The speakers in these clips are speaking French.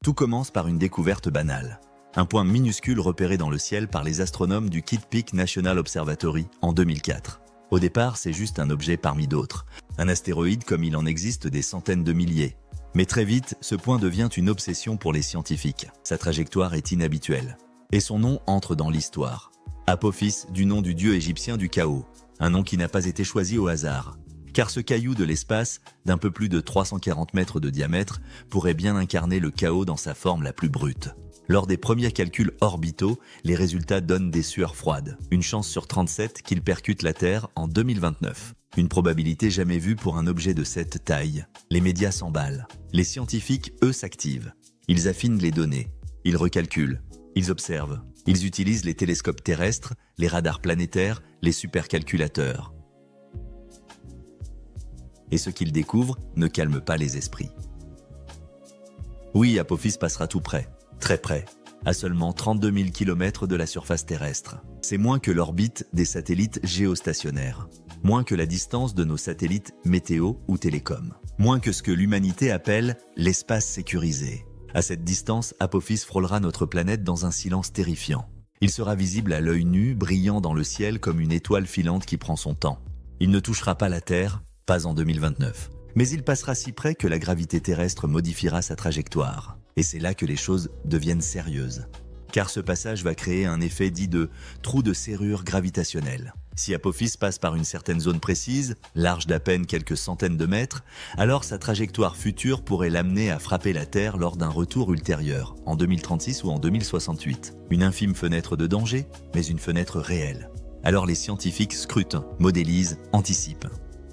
Tout commence par une découverte banale. Un point minuscule repéré dans le ciel par les astronomes du Kitt Peak National Observatory en 2004. Au départ, c'est juste un objet parmi d'autres. Un astéroïde comme il en existe des centaines de milliers. Mais très vite, ce point devient une obsession pour les scientifiques. Sa trajectoire est inhabituelle. Et son nom entre dans l'histoire. Apophis, du nom du dieu égyptien du chaos. Un nom qui n'a pas été choisi au hasard. Car ce caillou de l'espace, d'un peu plus de 340 mètres de diamètre, pourrait bien incarner le chaos dans sa forme la plus brute. Lors des premiers calculs orbitaux, les résultats donnent des sueurs froides. Une chance sur 37 qu'il percute la Terre en 2029. Une probabilité jamais vue pour un objet de cette taille. Les médias s'emballent. Les scientifiques, eux, s'activent. Ils affinent les données. Ils recalculent. Ils observent. Ils utilisent les télescopes terrestres, les radars planétaires, les supercalculateurs. Et ce qu'ils découvrent ne calme pas les esprits. Oui, Apophis passera tout près. Très près, à seulement 32 000 km de la surface terrestre. C'est moins que l'orbite des satellites géostationnaires, moins que la distance de nos satellites météo ou télécom, moins que ce que l'humanité appelle l'espace sécurisé. À cette distance, Apophis frôlera notre planète dans un silence terrifiant. Il sera visible à l'œil nu, brillant dans le ciel comme une étoile filante qui prend son temps. Il ne touchera pas la Terre, pas en 2029. Mais il passera si près que la gravité terrestre modifiera sa trajectoire. Et c'est là que les choses deviennent sérieuses. Car ce passage va créer un effet dit de trou de serrure gravitationnel. Si Apophis passe par une certaine zone précise, large d'à peine quelques centaines de mètres, alors sa trajectoire future pourrait l'amener à frapper la Terre lors d'un retour ultérieur, en 2036 ou en 2068. Une infime fenêtre de danger, mais une fenêtre réelle. Alors les scientifiques scrutent, modélisent, anticipent.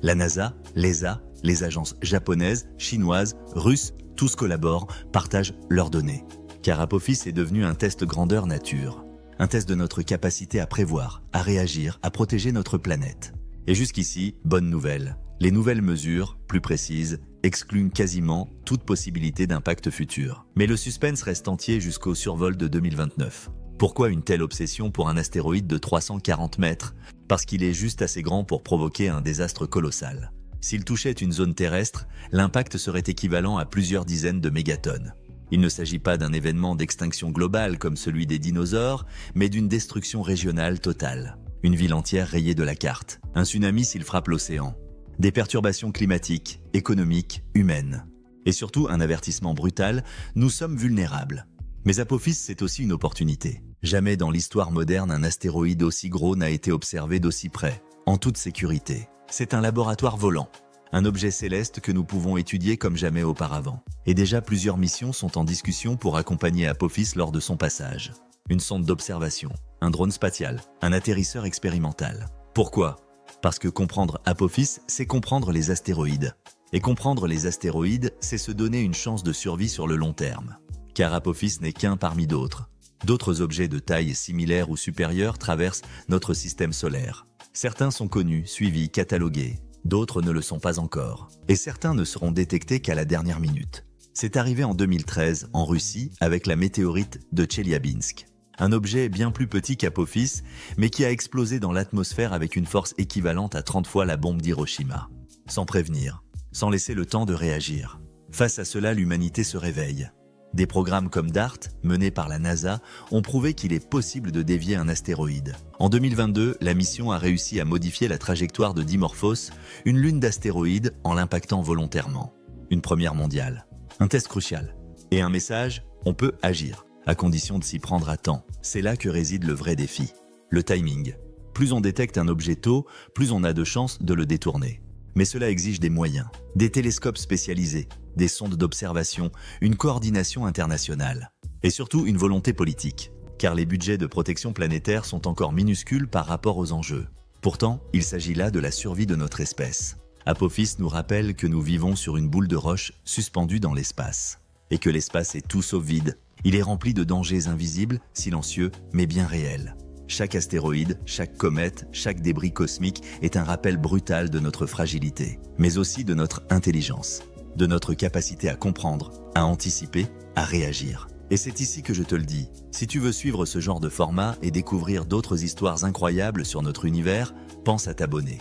La NASA, l'ESA, les agences japonaises, chinoises, russes, tous collaborent, partagent leurs données. Car Apophis est devenu un test grandeur nature. Un test de notre capacité à prévoir, à réagir, à protéger notre planète. Et jusqu'ici, bonne nouvelle. Les nouvelles mesures, plus précises, excluent quasiment toute possibilité d'impact futur. Mais le suspense reste entier jusqu'au survol de 2029. Pourquoi une telle obsession pour un astéroïde de 340 mètres? Parce qu'il est juste assez grand pour provoquer un désastre colossal. S'il touchait une zone terrestre, l'impact serait équivalent à plusieurs dizaines de mégatonnes. Il ne s'agit pas d'un événement d'extinction globale comme celui des dinosaures, mais d'une destruction régionale totale. Une ville entière rayée de la carte. Un tsunami s'il frappe l'océan. Des perturbations climatiques, économiques, humaines. Et surtout un avertissement brutal, nous sommes vulnérables. Mais Apophis, c'est aussi une opportunité. Jamais dans l'histoire moderne un astéroïde aussi gros n'a été observé d'aussi près, en toute sécurité. C'est un laboratoire volant, un objet céleste que nous pouvons étudier comme jamais auparavant. Et déjà plusieurs missions sont en discussion pour accompagner Apophis lors de son passage. Une sonde d'observation, un drone spatial, un atterrisseur expérimental. Pourquoi? Parce que comprendre Apophis, c'est comprendre les astéroïdes. Et comprendre les astéroïdes, c'est se donner une chance de survie sur le long terme. Car Apophis n'est qu'un parmi d'autres. D'autres objets de taille similaire ou supérieure traversent notre système solaire. Certains sont connus, suivis, catalogués. D'autres ne le sont pas encore. Et certains ne seront détectés qu'à la dernière minute. C'est arrivé en 2013, en Russie, avec la météorite de Tcheliabinsk. Un objet bien plus petit qu'Apophis, mais qui a explosé dans l'atmosphère avec une force équivalente à 30 fois la bombe d'Hiroshima. Sans prévenir, sans laisser le temps de réagir. Face à cela, l'humanité se réveille. Des programmes comme DART, menés par la NASA, ont prouvé qu'il est possible de dévier un astéroïde. En 2022, la mission a réussi à modifier la trajectoire de Dimorphos, une lune d'astéroïdes, en l'impactant volontairement. Une première mondiale. Un test crucial. Et un message, on peut agir, à condition de s'y prendre à temps. C'est là que réside le vrai défi. Le timing. Plus on détecte un objet tôt, plus on a de chances de le détourner. Mais cela exige des moyens, des télescopes spécialisés, des sondes d'observation, une coordination internationale. Et surtout une volonté politique, car les budgets de protection planétaire sont encore minuscules par rapport aux enjeux. Pourtant, il s'agit là de la survie de notre espèce. Apophis nous rappelle que nous vivons sur une boule de roche suspendue dans l'espace. Et que l'espace est tout sauf vide. Il est rempli de dangers invisibles, silencieux, mais bien réels. Chaque astéroïde, chaque comète, chaque débris cosmique est un rappel brutal de notre fragilité, mais aussi de notre intelligence, de notre capacité à comprendre, à anticiper, à réagir. Et c'est ici que je te le dis, si tu veux suivre ce genre de format et découvrir d'autres histoires incroyables sur notre univers, pense à t'abonner.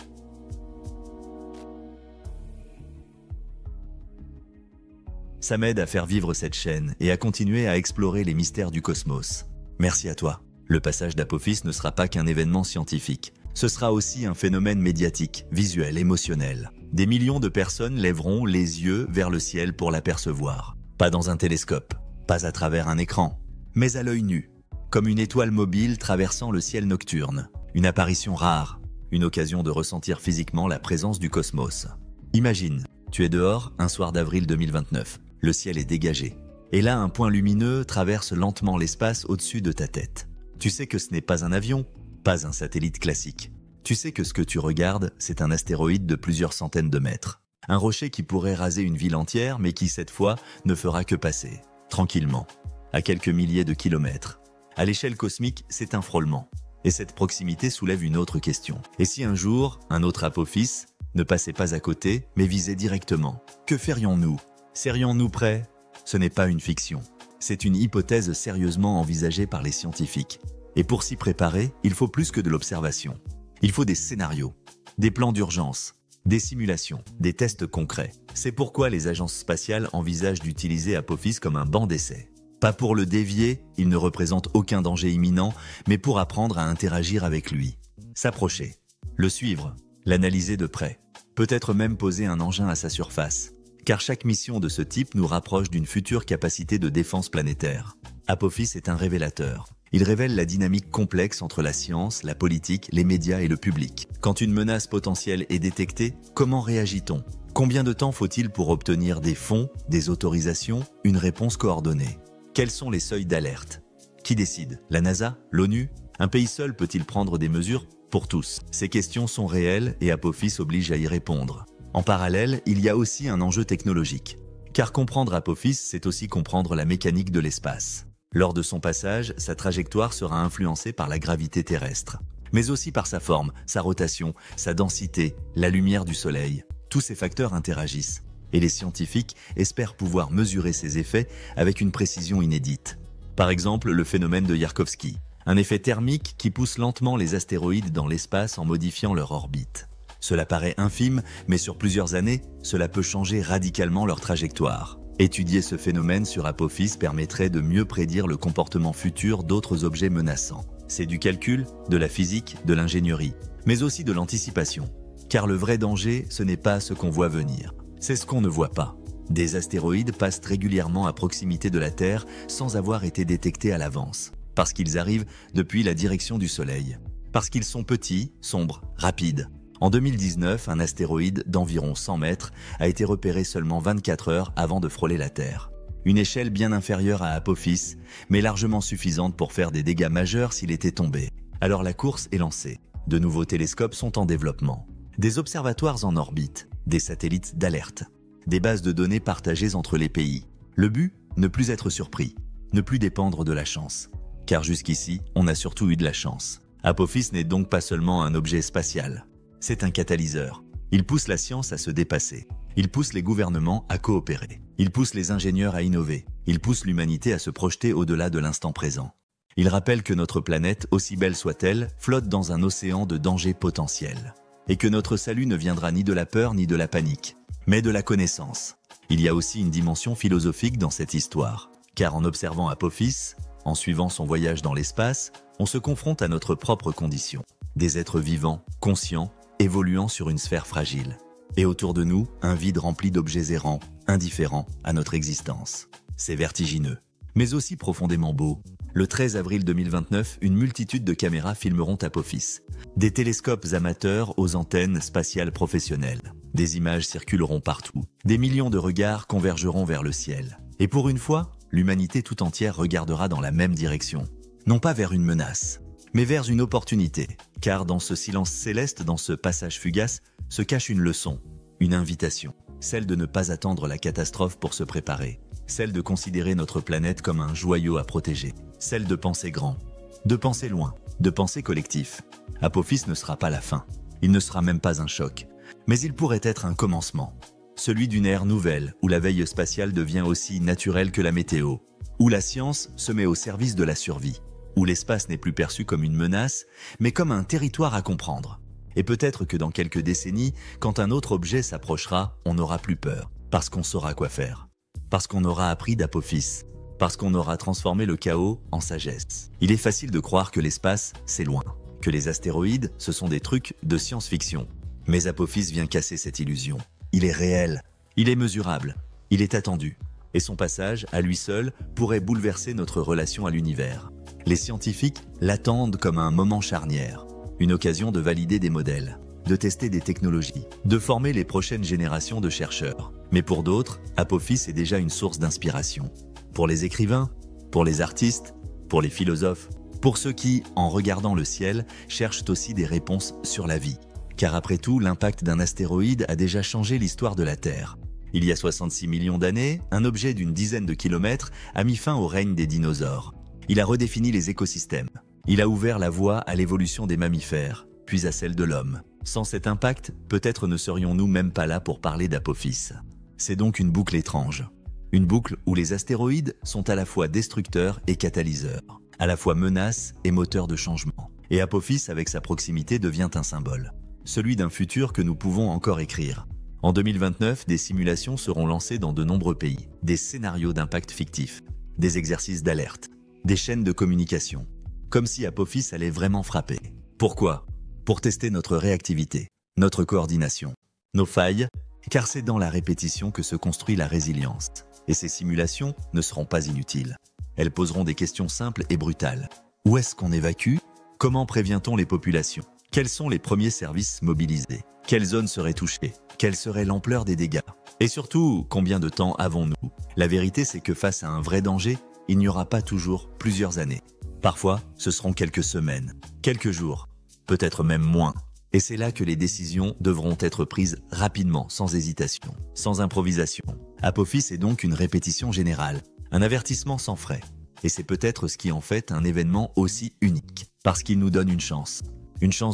Ça m'aide à faire vivre cette chaîne et à continuer à explorer les mystères du cosmos. Merci à toi. Le passage d'Apophis ne sera pas qu'un événement scientifique. Ce sera aussi un phénomène médiatique, visuel, émotionnel. Des millions de personnes lèveront les yeux vers le ciel pour l'apercevoir. Pas dans un télescope, pas à travers un écran, mais à l'œil nu, comme une étoile mobile traversant le ciel nocturne. Une apparition rare, une occasion de ressentir physiquement la présence du cosmos. Imagine, tu es dehors un soir d'avril 2029, le ciel est dégagé. Et là, un point lumineux traverse lentement l'espace au-dessus de ta tête. Tu sais que ce n'est pas un avion, pas un satellite classique. Tu sais que ce que tu regardes, c'est un astéroïde de plusieurs centaines de mètres. Un rocher qui pourrait raser une ville entière, mais qui cette fois ne fera que passer, tranquillement, à quelques milliers de kilomètres. À l'échelle cosmique, c'est un frôlement. Et cette proximité soulève une autre question. Et si un jour, un autre Apophis ne passait pas à côté, mais visait directement? Que ferions-nous? Serions-nous prêts? Ce n'est pas une fiction. C'est une hypothèse sérieusement envisagée par les scientifiques. Et pour s'y préparer, il faut plus que de l'observation. Il faut des scénarios, des plans d'urgence, des simulations, des tests concrets. C'est pourquoi les agences spatiales envisagent d'utiliser Apophis comme un banc d'essai. Pas pour le dévier, il ne représente aucun danger imminent, mais pour apprendre à interagir avec lui. S'approcher, le suivre, l'analyser de près, peut-être même poser un engin à sa surface. Car chaque mission de ce type nous rapproche d'une future capacité de défense planétaire. Apophis est un révélateur. Il révèle la dynamique complexe entre la science, la politique, les médias et le public. Quand une menace potentielle est détectée, comment réagit-on? Combien de temps faut-il pour obtenir des fonds, des autorisations, une réponse coordonnée? Quels sont les seuils d'alerte? Qui décide? La NASA? L'ONU? Un pays seul peut-il prendre des mesures pour tous? Ces questions sont réelles et Apophis oblige à y répondre. En parallèle, il y a aussi un enjeu technologique. Car comprendre Apophis, c'est aussi comprendre la mécanique de l'espace. Lors de son passage, sa trajectoire sera influencée par la gravité terrestre, mais aussi par sa forme, sa rotation, sa densité, la lumière du Soleil. Tous ces facteurs interagissent, et les scientifiques espèrent pouvoir mesurer ces effets avec une précision inédite. Par exemple, le phénomène de Yarkovsky, un effet thermique qui pousse lentement les astéroïdes dans l'espace en modifiant leur orbite. Cela paraît infime, mais sur plusieurs années, cela peut changer radicalement leur trajectoire. Étudier ce phénomène sur Apophis permettrait de mieux prédire le comportement futur d'autres objets menaçants. C'est du calcul, de la physique, de l'ingénierie, mais aussi de l'anticipation. Car le vrai danger, ce n'est pas ce qu'on voit venir, c'est ce qu'on ne voit pas. Des astéroïdes passent régulièrement à proximité de la Terre sans avoir été détectés à l'avance, parce qu'ils arrivent depuis la direction du Soleil, parce qu'ils sont petits, sombres, rapides. En 2019, un astéroïde d'environ 100 mètres a été repéré seulement 24 heures avant de frôler la Terre. Une échelle bien inférieure à Apophis, mais largement suffisante pour faire des dégâts majeurs s'il était tombé. Alors la course est lancée. De nouveaux télescopes sont en développement. Des observatoires en orbite, des satellites d'alerte, des bases de données partagées entre les pays. Le but, ne plus être surpris, ne plus dépendre de la chance. Car jusqu'ici, on a surtout eu de la chance. Apophis n'est donc pas seulement un objet spatial. C'est un catalyseur. Il pousse la science à se dépasser. Il pousse les gouvernements à coopérer. Il pousse les ingénieurs à innover. Il pousse l'humanité à se projeter au-delà de l'instant présent. Il rappelle que notre planète, aussi belle soit-elle, flotte dans un océan de dangers potentiels. Et que notre salut ne viendra ni de la peur ni de la panique, mais de la connaissance. Il y a aussi une dimension philosophique dans cette histoire. Car en observant Apophis, en suivant son voyage dans l'espace, on se confronte à notre propre condition. Des êtres vivants, conscients, évoluant sur une sphère fragile. Et autour de nous, un vide rempli d'objets errants, indifférents à notre existence. C'est vertigineux, mais aussi profondément beau. Le 13 avril 2029, une multitude de caméras filmeront Apophis. Des télescopes amateurs aux antennes spatiales professionnelles. Des images circuleront partout. Des millions de regards convergeront vers le ciel. Et pour une fois, l'humanité tout entière regardera dans la même direction. Non pas vers une menace, mais vers une opportunité. Car dans ce silence céleste, dans ce passage fugace, se cache une leçon, une invitation. Celle de ne pas attendre la catastrophe pour se préparer. Celle de considérer notre planète comme un joyau à protéger. Celle de penser grand, de penser loin, de penser collectif. Apophis ne sera pas la fin. Il ne sera même pas un choc. Mais il pourrait être un commencement. Celui d'une ère nouvelle, où la veille spatiale devient aussi naturelle que la météo. Où la science se met au service de la survie. Où l'espace n'est plus perçu comme une menace, mais comme un territoire à comprendre. Et peut-être que dans quelques décennies, quand un autre objet s'approchera, on n'aura plus peur, parce qu'on saura quoi faire. Parce qu'on aura appris d'Apophis. Parce qu'on aura transformé le chaos en sagesse. Il est facile de croire que l'espace, c'est loin. Que les astéroïdes, ce sont des trucs de science-fiction. Mais Apophis vient casser cette illusion. Il est réel. Il est mesurable. Il est attendu. Et son passage, à lui seul, pourrait bouleverser notre relation à l'univers. Les scientifiques l'attendent comme un moment charnière. Une occasion de valider des modèles, de tester des technologies, de former les prochaines générations de chercheurs. Mais pour d'autres, Apophis est déjà une source d'inspiration. Pour les écrivains, pour les artistes, pour les philosophes, pour ceux qui, en regardant le ciel, cherchent aussi des réponses sur la vie. Car après tout, l'impact d'un astéroïde a déjà changé l'histoire de la Terre. Il y a 66 millions d'années, un objet d'une dizaine de kilomètres a mis fin au règne des dinosaures. Il a redéfini les écosystèmes. Il a ouvert la voie à l'évolution des mammifères, puis à celle de l'homme. Sans cet impact, peut-être ne serions-nous même pas là pour parler d'Apophis. C'est donc une boucle étrange. Une boucle où les astéroïdes sont à la fois destructeurs et catalyseurs, à la fois menaces et moteurs de changement. Et Apophis, avec sa proximité, devient un symbole. Celui d'un futur que nous pouvons encore écrire. En 2029, des simulations seront lancées dans de nombreux pays. Des scénarios d'impact fictifs, des exercices d'alerte, des chaînes de communication. Comme si Apophis allait vraiment frapper. Pourquoi? Pour tester notre réactivité, notre coordination, nos failles, car c'est dans la répétition que se construit la résilience. Et ces simulations ne seront pas inutiles. Elles poseront des questions simples et brutales. Où est-ce qu'on évacue? Comment prévient-on les populations? Quels sont les premiers services mobilisés? Quelles zones seraient touchées? Quelle serait l'ampleur des dégâts? Et surtout, combien de temps avons-nous? La vérité, c'est que face à un vrai danger, il n'y aura pas toujours plusieurs années. Parfois, ce seront quelques semaines, quelques jours, peut-être même moins. Et c'est là que les décisions devront être prises rapidement, sans hésitation, sans improvisation. Apophis est donc une répétition générale, un avertissement sans frais. Et c'est peut-être ce qui en fait un événement aussi unique, parce qu'il nous donne une chance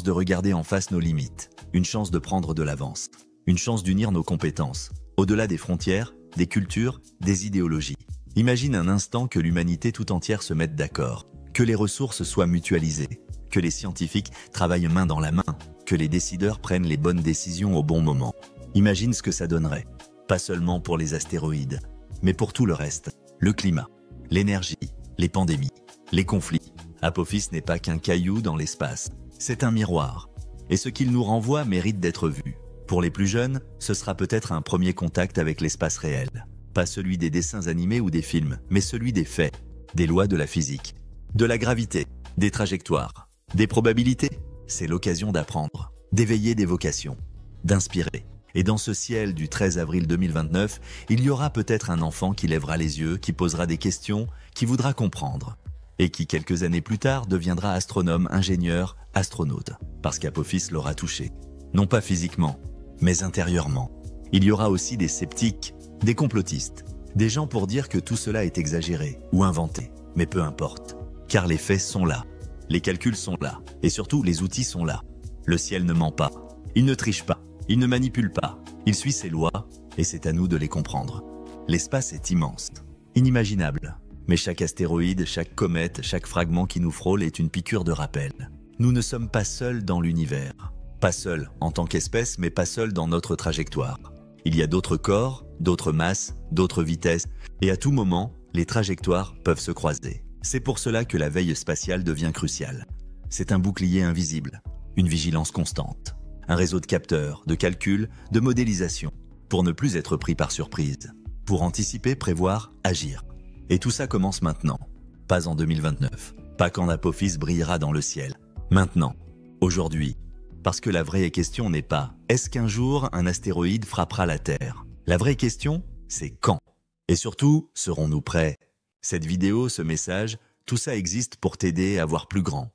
de regarder en face nos limites, une chance de prendre de l'avance, une chance d'unir nos compétences, au-delà des frontières, des cultures, des idéologies. Imagine un instant que l'humanité tout entière se mette d'accord, que les ressources soient mutualisées, que les scientifiques travaillent main dans la main, que les décideurs prennent les bonnes décisions au bon moment. Imagine ce que ça donnerait, pas seulement pour les astéroïdes, mais pour tout le reste, le climat, l'énergie, les pandémies, les conflits. Apophis n'est pas qu'un caillou dans l'espace, c'est un miroir. Et ce qu'il nous renvoie mérite d'être vu. Pour les plus jeunes, ce sera peut-être un premier contact avec l'espace réel. Pas celui des dessins animés ou des films, mais celui des faits, des lois de la physique, de la gravité, des trajectoires, des probabilités. C'est l'occasion d'apprendre, d'éveiller des vocations, d'inspirer. Et dans ce ciel du 13 avril 2029, il y aura peut-être un enfant qui lèvera les yeux, qui posera des questions, qui voudra comprendre. Et qui, quelques années plus tard, deviendra astronome, ingénieur, astronaute. Parce qu'Apophis l'aura touché. Non pas physiquement, mais intérieurement. Il y aura aussi des sceptiques, des complotistes, des gens pour dire que tout cela est exagéré ou inventé. Mais peu importe, car les faits sont là, les calculs sont là, et surtout les outils sont là. Le ciel ne ment pas, il ne triche pas, il ne manipule pas, il suit ses lois, et c'est à nous de les comprendre. L'espace est immense, inimaginable, mais chaque astéroïde, chaque comète, chaque fragment qui nous frôle est une piqûre de rappel. Nous ne sommes pas seuls dans l'univers, pas seuls en tant qu'espèce, mais pas seuls dans notre trajectoire. Il y a d'autres corps, d'autres masses, d'autres vitesses, et à tout moment, les trajectoires peuvent se croiser. C'est pour cela que la veille spatiale devient cruciale. C'est un bouclier invisible, une vigilance constante, un réseau de capteurs, de calculs, de modélisation, pour ne plus être pris par surprise, pour anticiper, prévoir, agir. Et tout ça commence maintenant, pas en 2029, pas quand Apophis brillera dans le ciel. Maintenant, aujourd'hui, parce que la vraie question n'est pas « est-ce qu'un jour un astéroïde frappera la Terre ?» La vraie question, c'est quand. Et surtout, serons-nous prêts? Cette vidéo, ce message, tout ça existe pour t'aider à voir plus grand,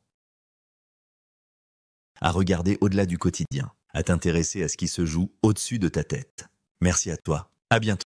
à regarder au-delà du quotidien, à t'intéresser à ce qui se joue au-dessus de ta tête. Merci à toi, à bientôt.